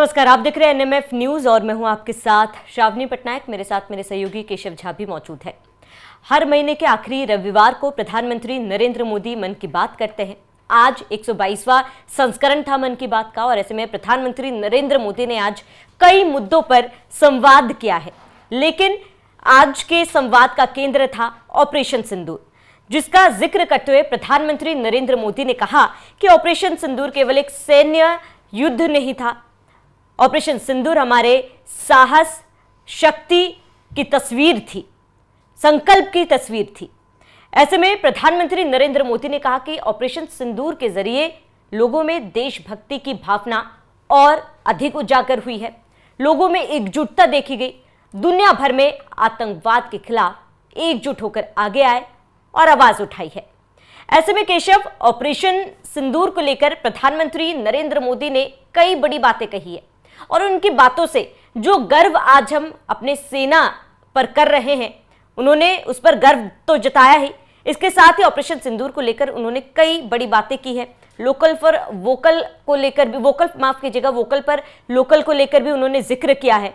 नमस्कार, आप देख रहे हैं एनएमएफ न्यूज और मैं हूं आपके साथ श्रावणी पटनायक। मेरे साथ मेरे सहयोगी केशव झा भी मौजूद है। हर महीने के आखिरी रविवार को प्रधानमंत्री नरेंद्र मोदी मन की बात करते हैं। आज 122वां संस्करण था मन की बात का और ऐसे में प्रधानमंत्री नरेंद्र मोदी ने आज कई मुद्दों पर संवाद किया है, लेकिन आज के संवाद का केंद्र था ऑपरेशन सिंदूर, जिसका जिक्र करते हुए प्रधानमंत्री नरेंद्र मोदी ने कहा कि ऑपरेशन सिंदूर केवल एक सैन्य युद्ध नहीं था। ऑपरेशन सिंदूर हमारे साहस, शक्ति की तस्वीर थी, संकल्प की तस्वीर थी। ऐसे में प्रधानमंत्री नरेंद्र मोदी ने कहा कि ऑपरेशन सिंदूर के जरिए लोगों में देशभक्ति की भावना और अधिक उजागर हुई है। लोगों में एकजुटता देखी गई। दुनिया भर में आतंकवाद के खिलाफ एकजुट होकर आगे आए और आवाज उठाई है। ऐसे में केशव, ऑपरेशन सिंदूर को लेकर प्रधानमंत्री नरेंद्र मोदी ने कई बड़ी बातें कही है और उनकी बातों से जो गर्व आज हम अपने सेना पर कर रहे हैं, उन्होंने उस पर गर्व तो जताया ही, इसके साथ ही ऑपरेशन सिंदूर को लेकर उन्होंने कई बड़ी बातें की है। लोकल फॉर वोकल को लेकर भी, वोकल पर लोकल को लेकर भी उन्होंने जिक्र किया है।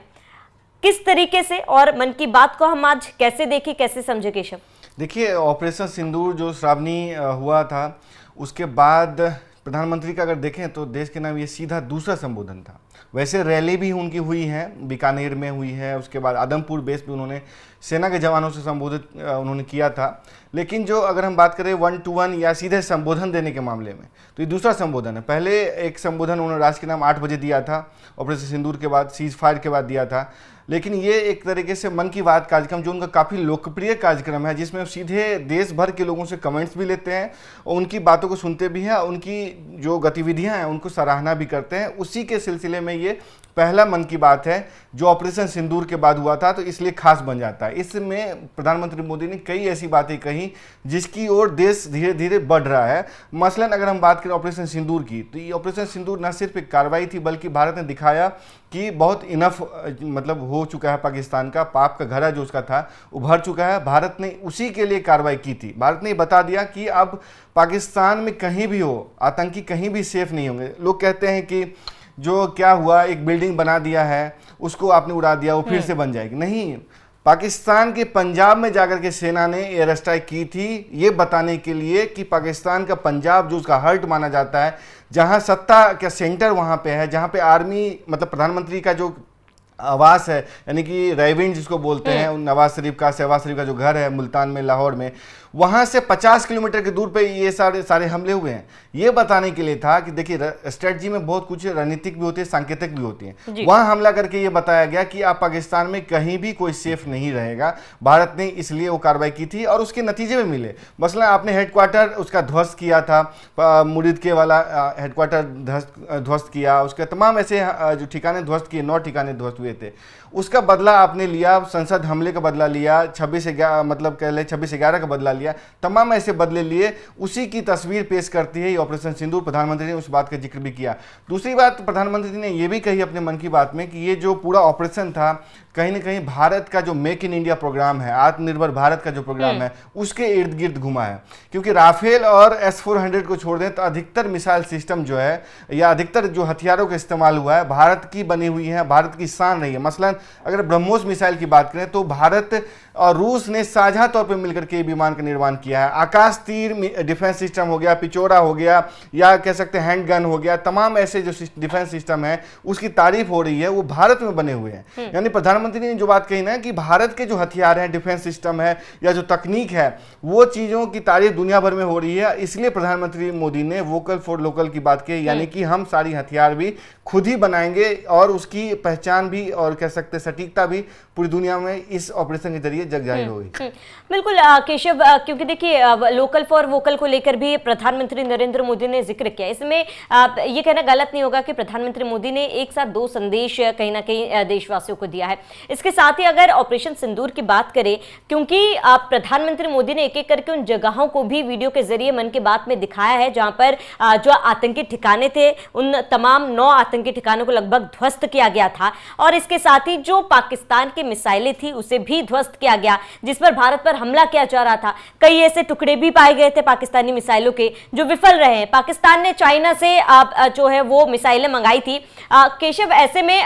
किस तरीके से और मन की बात को हम आज कैसे देखें, कैसे समझे केशव? देखिए, ऑपरेशन सिंदूर जो श्रावणी हुआ था, उसके बाद प्रधानमंत्री का अगर देखें तो देश के नाम ये सीधा दूसरा संबोधन था। वैसे रैली भी उनकी हुई है, बीकानेर में हुई है, उसके बाद आदमपुर बेस पे उन्होंने सेना के जवानों से संबोधित उन्होंने किया था। लेकिन जो अगर हम बात करें 1-to-1 या सीधे संबोधन देने के मामले में, तो ये दूसरा संबोधन है। पहले एक संबोधन उन्होंने राष्ट्र के नाम 8 बजे दिया था, ऑपरेशन सिंदूर के बाद, सीज फायर के बाद दिया था। लेकिन ये एक तरीके से मन की बात कार्यक्रम जो उनका काफ़ी लोकप्रिय कार्यक्रम है, जिसमें वो सीधे देश भर के लोगों से कमेंट्स भी लेते हैं और उनकी बातों को सुनते भी हैं, उनकी जो गतिविधियां हैं उनको सराहना भी करते हैं। उसी के सिलसिले में ये पहला मन की बात है जो ऑपरेशन सिंदूर के बाद हुआ था, तो इसलिए खास बन जाता है। इसमें प्रधानमंत्री मोदी ने कई ऐसी बातें कही जिसकी ओर देश धीरे धीरे बढ़ रहा है। मसलन अगर हम बात करें ऑपरेशन सिंदूर की, तो ये ऑपरेशन सिंदूर न सिर्फ एक कार्रवाई थी, बल्कि भारत ने दिखाया कि बहुत इनफ मतलब हो चुका है, पाकिस्तान का पाप का घड़ा जो उसका था उभर चुका है। भारत ने उसी के लिए कार्रवाई की थी। भारत ने बता दिया कि अब पाकिस्तान में कहीं भी हो, आतंकी कहीं भी सेफ नहीं होंगे। लोग कहते हैं कि जो क्या हुआ, एक बिल्डिंग बना दिया है, उसको आपने उड़ा दिया, वो फिर से बन जाएगी। नहीं, पाकिस्तान के पंजाब में जाकर के सेना ने एयर स्ट्राइक की थी, ये बताने के लिए कि पाकिस्तान का पंजाब जो उसका हर्ट माना जाता है, जहां सत्ता का सेंटर वहां पे है, जहां पे आर्मी मतलब प्रधानमंत्री का जो आवास है, यानी कि रायविंड जिसको बोलते हैं, नवाज शरीफ का, शहबाज शरीफ का जो घर है मुल्तान में, लाहौर में, वहां से 50 किलोमीटर की दूर पे ये सारे हमले हुए हैं। ये बताने के लिए था कि देखिए, स्ट्रेटजी में बहुत कुछ रणनीतिक भी होती है, सांकेतिक भी होती है। वहां हमला करके ये बताया गया कि आप पाकिस्तान में कहीं भी कोई सेफ नहीं रहेगा। भारत ने इसलिए वो कार्रवाई की थी और उसके नतीजे में मिले। मसलन आपने हेडक्वार्टर उसका ध्वस्त किया था, मुरीद के वाला हेडक्वार्टर ध्वस्त किया, उसके तमाम ऐसे जो ठिकाने ध्वस्त किए, 9 ठिकाने ध्वस्त हुए थे, उसका बदला आपने लिया। संसद हमले का बदला लिया, 26/11 का बदला लिया, तमाम ऐसे बदले लिए। उसी की तस्वीर पेश करती है ऑपरेशन सिंदूर। प्रधानमंत्री ने उस बात का जिक्र भी किया। दूसरी बात प्रधानमंत्री ने यह भी कही अपने मन की बात में कि ये जो पूरा ऑपरेशन था, कहीं ना कहीं भारत का जो मेक इन इंडिया प्रोग्राम है, आत्मनिर्भर भारत का जो प्रोग्राम है, उसके इर्द गिर्द घुमा है। क्योंकि राफेल और S-400 को छोड़ दें तो अधिकतर मिसाइल सिस्टम जो है या अधिकतर जो हथियारों का इस्तेमाल हुआ है, भारत की बनी हुई है, भारत की शान रही है। मसलन अगर ब्रह्मोस मिसाइल की बात करें तो भारत और रूस ने साझा तौर पर मिलकर के विमान का निर्माण किया है। आकाश तीर डिफेंस सिस्टम हो गया, पिचोरा हो गया, या कह सकते हैं हैंड गन हो गया, तमाम ऐसे जो डिफेंस सिस्टम है उसकी तारीफ हो रही है, वो भारत में बने हुए हैं। यानी प्रधानमंत्री ने जो बात कही ना कि भारत के जो हथियार हैं, डिफेंस सिस्टम है या जो तकनीक है, वो चीजों की तारीफ दुनिया भर में हो रही है। इसलिए प्रधानमंत्री मोदी ने वोकल फॉर लोकल की बात कही, यानी कि हम सारी हथियार भी खुद ही बनाएंगे और उसकी पहचान भी और कह सकते सटीकता भी पूरी दुनिया में इस ऑपरेशन के जरिए जग जाहिर होगी। बिल्कुल केशव, क्योंकि देखिए लोकल फॉर वोकल को लेकर भी प्रधानमंत्री नरेंद्र मोदी ने जिक्र किया। इसमें ये कहना गलत नहीं होगा कि प्रधानमंत्री मोदी ने एक साथ 2 संदेश कहीं ना कहीं देशवासियों को दिया है। इसके साथ ही अगर ऑपरेशन सिंदूर की बात करें, क्योंकि प्रधानमंत्री मोदी ने एक एक करके उन जगहों को भी वीडियो के जरिए मन की बात में दिखाया है जहां पर जो आतंकी ठिकाने थे, उन तमाम 9 आतंकी ठिकानों को लगभग ध्वस्त किया गया था। और इसके साथ ही जो पाकिस्तान की मिसाइलें थी उसे भी ध्वस्त किया किया गया, जिस पर भारत पर हमला किया जा रहा था, कई ऐसे टुकड़े भी पाए गए थे पाकिस्तानी मिसाइलों के जो विफल रहे हैं। पाकिस्तान ने चाइना से जो है वो मिसाइलें मंगाई थी। केशव, ऐसे में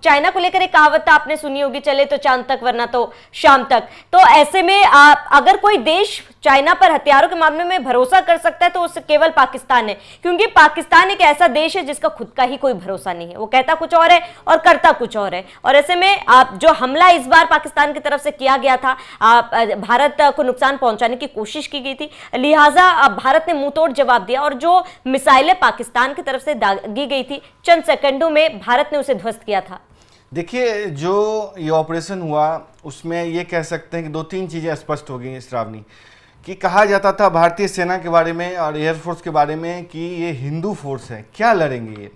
चाइना को लेकर एक कहावत आपने सुनी होगी, चले तो चांद तक वरना तो शाम तक। तो ऐसे में अगर कोई देश चाइना पर हथियारों के मामले में भरोसा कर सकता है तो उससे केवल पाकिस्तान है, क्योंकि पाकिस्तान एक ऐसा देश है जिसका खुद का ही कोई भरोसा नहीं है। वो कहता कुछ और है और करता कुछ और है। और ऐसे में जो हमला इस बार पाकिस्तान की तरफ से किया गया था, भारत को नुकसान पहुंचाने की कोशिश की गई थी, लिहाजा भारत ने मुंहतोड़ जवाब दिया और जो मिसाइलें पाकिस्तान की तरफ से दागी गई थी, चंद सेकंडों में भारत ने उसे ध्वस्त किया था। देखिए, जो ये ऑपरेशन हुआ उसमें ये कह सकते हैं कि 2-3 चीज़ें स्पष्ट हो गई श्रावणी, कि कहा जाता था भारतीय सेना के बारे में और एयरफोर्स के बारे में कि ये हिंदू फोर्स है, क्या लड़ेंगे ये।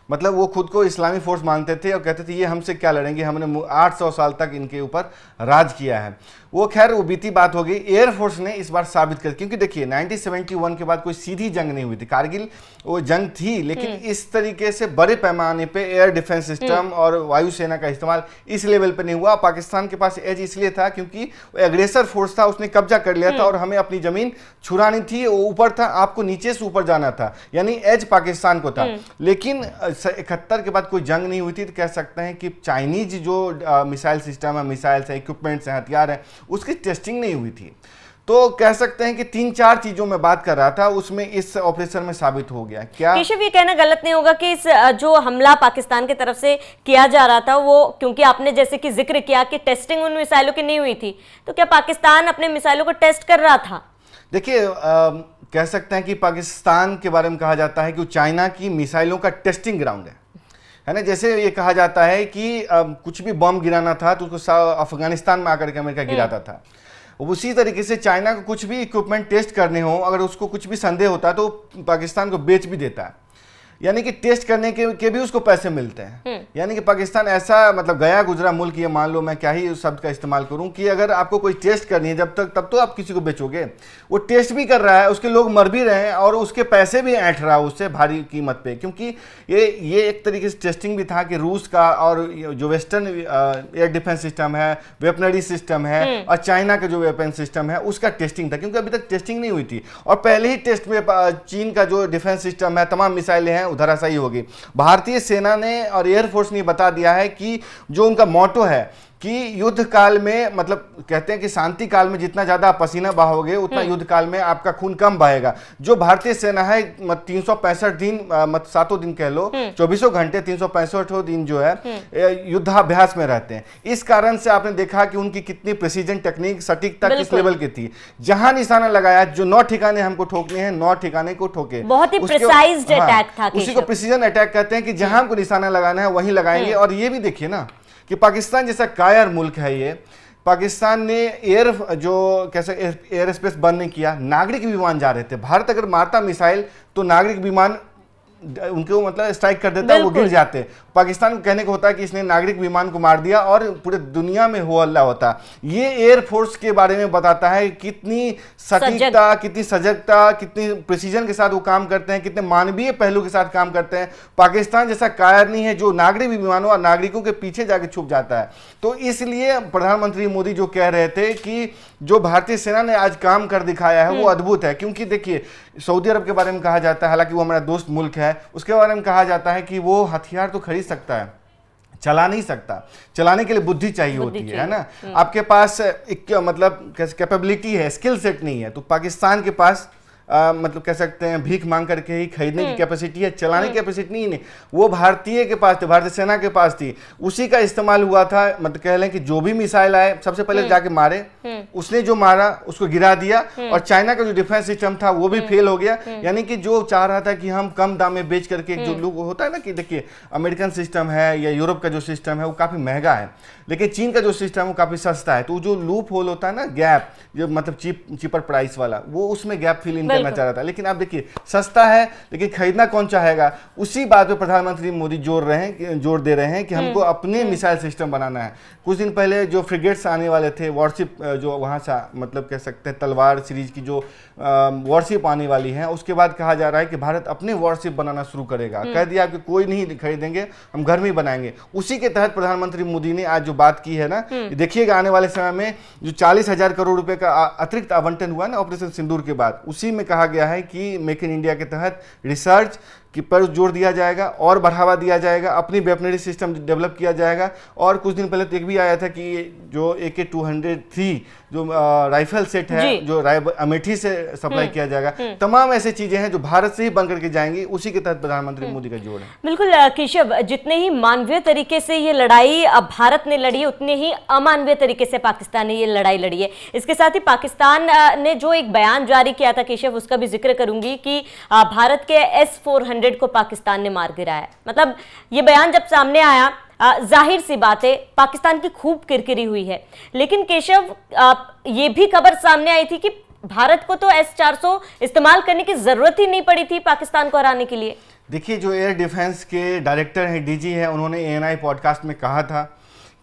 मतलब वो खुद को इस्लामी फोर्स मानते थे और कहते थे ये हमसे क्या लड़ेंगे, हमने 800 साल तक इनके ऊपर राज किया है। वो खैर वो बीती बात हो गई। एयरफोर्स ने इस बार साबित कर, क्योंकि देखिए 1971 के बाद कोई सीधी जंग नहीं हुई थी। कारगिल वो जंग थी, लेकिन इस तरीके से बड़े पैमाने पे एयर डिफेंस सिस्टम और वायुसेना का इस्तेमाल इस लेवल पे नहीं हुआ। पाकिस्तान के पास एज इसलिए था क्योंकि वो एग्रेसर फोर्स था, उसने कब्जा कर लिया था और हमें अपनी जमीन छुड़ानी थी। वो ऊपर था, आपको नीचे से ऊपर जाना था, यानी एज पाकिस्तान को था। लेकिन 71 के बाद कोई जंग नहीं हुई थी, तो कह सकते हैं कि चाइनीज जो मिसाइल सिस्टम है, मिसाइल्स है, इक्विपमेंट्स हैं, हथियार है, उसकी टेस्टिंग नहीं हुई थी। तो कह सकते हैं कि 3-4 चीजों में बात कर रहा था, उसमें इस ऑपरेशन में साबित हो गया। क्या केशव, ये कहना गलत नहीं होगा कि इस जो हमला पाकिस्तान की तरफ से किया जा रहा था वो, क्योंकि आपने जैसे कि जिक्र किया कि टेस्टिंग उन मिसाइलों की नहीं हुई थी, तो क्या पाकिस्तान अपने मिसाइलों को टेस्ट कर रहा था? देखिए, कह सकते हैं कि पाकिस्तान के बारे में कहा जाता है कि वो चाइना की मिसाइलों का टेस्टिंग ग्राउंड है ना। जैसे ये कहा जाता है कि कुछ भी बम गिराना था तो उसको अफगानिस्तान में आकर के अमेरिका गिराता था। उसी तरीके से चाइना को कुछ भी इक्विपमेंट टेस्ट करने हो, अगर उसको कुछ भी संदेह होता है तो पाकिस्तान को बेच भी देता है, यानी कि टेस्ट करने के भी उसको पैसे मिलते हैं। यानी कि पाकिस्तान ऐसा मतलब गया गुजरा मुल्क, ये मान लो, मैं क्या ही उस शब्द का इस्तेमाल करूं, कि अगर आपको कोई टेस्ट करनी है तब तो आप किसी को बेचोगे। वो टेस्ट भी कर रहा है, उसके लोग मर भी रहे हैं और उसके पैसे भी ऐंठ रहा है उससे भारी कीमत पे, क्योंकि ये एक तरीके से टेस्टिंग भी था कि रूस का और जो वेस्टर्न एयर डिफेंस सिस्टम है, वेपनरी सिस्टम है, और चाइना का जो वेपन सिस्टम है उसका टेस्टिंग था, क्योंकि अभी तक टेस्टिंग नहीं हुई थी। और पहले ही टेस्ट में चीन का जो डिफेंस सिस्टम है, तमाम मिसाइलें हैं, धराशायी होगी। भारतीय सेना ने और एयरफोर्स ने बता दिया है कि जो उनका मोटो है कि युद्ध काल में, मतलब कहते हैं कि शांति काल में जितना ज्यादा पसीना बहाओगे उतना युद्ध काल में आपका खून कम बहेगा। जो भारतीय सेना है 365 दिन, 7 दिन कह लो, 24 घंटे 365 दिन जो है युद्धाभ्यास में रहते हैं। इस कारण से आपने देखा कि उनकी कितनी प्रिसीजन टेक्निक, सटीकता किस लेवल की थी। जहां निशाना लगाया, जो 9 ठिकाने हमको ठोकने हैं, 9 ठिकाने को ठोके। बहुत ही प्रिसाइज्ड अटैक था, उसी को प्रिसीजन अटैक कहते हैं कि जहां हमको निशाना लगाना है वहीं लगाएंगे। और ये भी देखिए ना कि पाकिस्तान जैसा कायर मुल्क है ये, पाकिस्तान ने एयर स्पेस बंद नहीं किया, नागरिक विमान जा रहे थे। भारत अगर मारता मिसाइल तो नागरिक विमान उनको मतलब स्ट्राइक कर देता है, वो गिर जाते। पाकिस्तान को कहने को होता है कि इसने नागरिक विमान को मार दिया और पूरे दुनिया में हो हल्ला होता। ये एयरफोर्स के बारे में बताता है कितनी सटीकता, कितनी सजगता, कितनी प्रिसीजन के साथ वो काम करते हैं, कितने मानवीय पहलू के साथ काम करते हैं। पाकिस्तान जैसा कायर नहीं है जो नागरिक विमानों और नागरिकों के पीछे जाके छुप जाता है। तो इसलिए प्रधानमंत्री मोदी जो कह रहे थे कि जो भारतीय सेना ने आज काम कर दिखाया है वो अद्भुत है। क्योंकि देखिए, सऊदी अरब के बारे में कहा जाता है, हालांकि वो हमारा दोस्त मुल्क है, उसके बारे में कहा जाता है कि वो हथियार तो खरीद सकता है, चला नहीं सकता। चलाने के लिए बुद्धि चाहिए होती है ना। आपके पास एक मतलब कैपेबिलिटी है, स्किल सेट नहीं है। तो पाकिस्तान के पास मतलब कह सकते हैं भीख मांग करके ही खरीदने की कैपेसिटी है, चलाने की कैपेसिटी नहीं। वो भारतीय के पास थी, भारतीय सेना के पास थी, उसी का इस्तेमाल हुआ था। मतलब कह लें कि जो भी मिसाइल आए सबसे पहले जाके मारे, उसने जो मारा उसको गिरा दिया। और चाइना का जो डिफेंस सिस्टम था वो भी फेल हो गया। यानी कि जो चाह रहा था कि हम कम दाम में बेच करके, जो लोग होता है ना कि देखिए अमेरिकन सिस्टम है या यूरोप का जो सिस्टम है वो काफी महंगा है, लेकिन चीन का जो सिस्टम है वो काफी सस्ता है। तो जो लूप होल होता है ना, गैप, जो मतलब चीपर प्राइस वाला, वो उसमें गैप फिल इन करना चाह रहा था। लेकिन आप देखिए सस्ता है लेकिन खरीदना कौन चाहेगा, उसी बात पे प्रधानमंत्री मोदी जोर दे रहे हैं कि हमको अपने मिसाइल सिस्टम बनाना है। कुछ दिन पहले जो फ्रिगेट्स आने वाले थे, वॉरशिप जो वहाँ से मतलब कह सकते हैं तलवार सीरीज की जो वॉरशिप आने वाली है, उसके बाद कहा जा रहा है कि भारत अपने वॉरशिप बनाना शुरू करेगा। कह दिया कि कोई नहीं खरीदेंगे, हम घर में बनाएंगे। उसी के तहत प्रधानमंत्री मोदी ने आज जो बात की है ना, देखिएगा आने वाले समय में जो 40,000 करोड़ रुपए का अतिरिक्त आवंटन हुआ ना ऑपरेशन सिंदूर के बाद, उसी में कहा गया है कि मेक इन इंडिया के तहत रिसर्च कि पर जोर दिया जाएगा और बढ़ावा दिया जाएगा, अपनी वेपनरी सिस्टम डेवलप किया जाएगा। और कुछ दिन पहले तो एक भी आया था कि जो AK-203 जो राइफल सेट है जो अमेठी से सप्लाई किया जाएगा, तमाम ऐसी चीजें हैं जो भारत से ही बन करके जाएंगी। उसी के तहत प्रधानमंत्री मोदी का जोर है। बिल्कुल केशव, जितने ही मानवीय तरीके से ये लड़ाई भारत ने लड़ी है, उतने ही अमानवीय तरीके से पाकिस्तान ने ये लड़ाई लड़ी है। इसके साथ ही पाकिस्तान ने जो एक बयान जारी किया था केशव, उसका भी जिक्र करूंगी कि भारत के S-400 को पाकिस्तान ने मार गिराया। मतलब ये बयान जब सामने आया, जाहिर सी बात है पाकिस्तान की खूब किरकिरी हुई है। लेकिन केशव, ये भी खबर सामने आई थी कि भारत को तो S-400 इस्तेमाल करने की जरूरत ही नहीं पड़ी थी पाकिस्तान को हराने के लिए। देखिए, जो एयर डिफेंस के डायरेक्टर हैं, DG हैं, उन्होंने ANI पॉडकास्ट में कहा था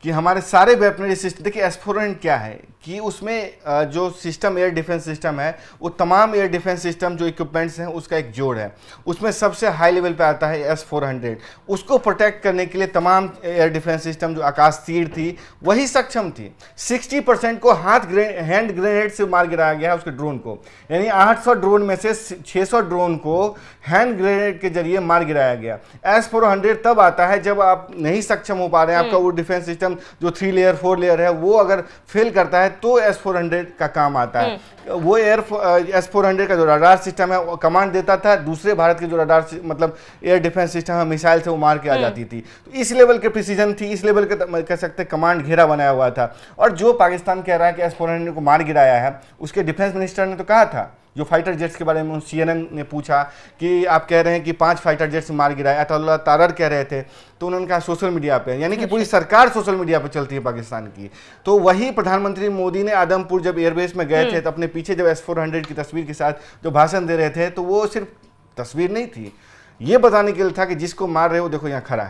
कि हमारे सारे वेपनरी सिस्टम, देखिए S-400 क्या है कि उसमें जो सिस्टम एयर डिफेंस सिस्टम है, वो तमाम एयर डिफेंस सिस्टम जो इक्विपमेंट्स हैं उसका एक जोड़ है। उसमें सबसे हाई लेवल पे आता है S-400। उसको प्रोटेक्ट करने के लिए तमाम एयर डिफेंस सिस्टम जो आकाश तीर थी वही सक्षम थी। 60% को हैंड ग्रेनेड से मार गिराया गया है उसके ड्रोन को, यानी 800 ड्रोन में से 600 ड्रोन को हैंड ग्रेनेड के जरिए मार गिराया गया। S-400 तब आता है जब आप नहीं सक्षम हो पा रहे हैं, आपका वो डिफेंस सिस्टम जो 3 लेयर 4 लेयर है वो अगर फेल करता है तो S-400 का काम आता है। वो S-400 का जो रडार सिस्टम है वो कमांड देता था, दूसरे भारत के जो रडार मतलब एयर डिफेंस सिस्टम है मिसाइल से वो मार के आ जाती थी। तो इस लेवल की प्रिसीजन थी, इस लेवल के कह सकते कमांड घेरा बनाया हुआ था। और जो पाकिस्तान कह रहा है कि S-400 को मार गिराया है, उसके डिफेंस मिनिस्टर ने तो कहा था, जो फाइटर जेट्स के बारे में CNN ने पूछा कि आप कह रहे हैं कि 5 फाइटर जेट्स मार गिराए, अताउल्लाह तारर कह रहे थे, तो उन्होंने कहा सोशल मीडिया पे, यानी कि पूरी सरकार सोशल मीडिया पे चलती है पाकिस्तान की। तो वही प्रधानमंत्री मोदी ने आदमपुर जब एयरबेस में गए थे तो अपने पीछे जब S-400 की तस्वीर के साथ जो भाषण दे रहे थे, तो वो सिर्फ तस्वीर नहीं थी, ये बताने के लिए था कि जिसको मार रहे हो देखो यहाँ खड़ा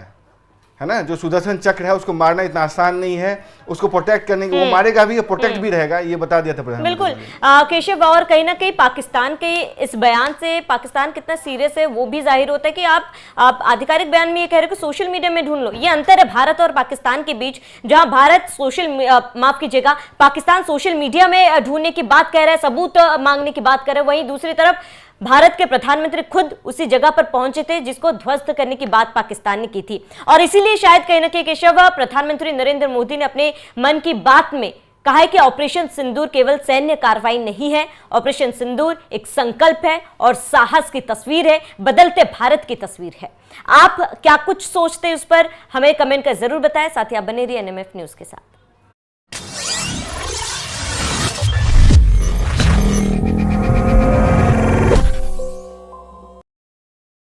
है ना, जो सुदर्शन चक्र है उसको मारना इतना आसान नहीं है, उसको प्रोटेक्ट करने के वो मारेगा भी, प्रोटेक्ट भी रहेगा, ये बता दिया था प्रधानमंत्री। बिल्कुल केशव, और कहीं ना कहीं पाकिस्तान के इस बयान से पाकिस्तान कितना सीरियस है वो भी जाहिर होता है कि आप आधिकारिक बयान में ये कह रहे हो कि सोशल मीडिया में ढूंढ लो। ये अंतर है भारत और पाकिस्तान के बीच, जहां भारत माफ कीजिएगा, पाकिस्तान सोशल मीडिया में ढूंढने की बात कह रहा है, सबूत मांगने की बात कर रहे हैं, वहीं दूसरी तरफ भारत के प्रधानमंत्री खुद उसी जगह पर पहुंचे थे जिसको ध्वस्त करने की बात पाकिस्तान ने की थी। और इसीलिए शायद कहीं ना कहीं केशव, प्रधानमंत्री नरेंद्र मोदी ने अपने मन की बात में कहा है कि ऑपरेशन सिंदूर केवल सैन्य कार्रवाई नहीं है, ऑपरेशन सिंदूर एक संकल्प है और साहस की तस्वीर है, बदलते भारत की तस्वीर है। आप क्या कुछ सोचते हैं उस पर हमें कमेंट कर जरूर बताएं। साथ ही आप बने रहिए NMF न्यूज के साथ।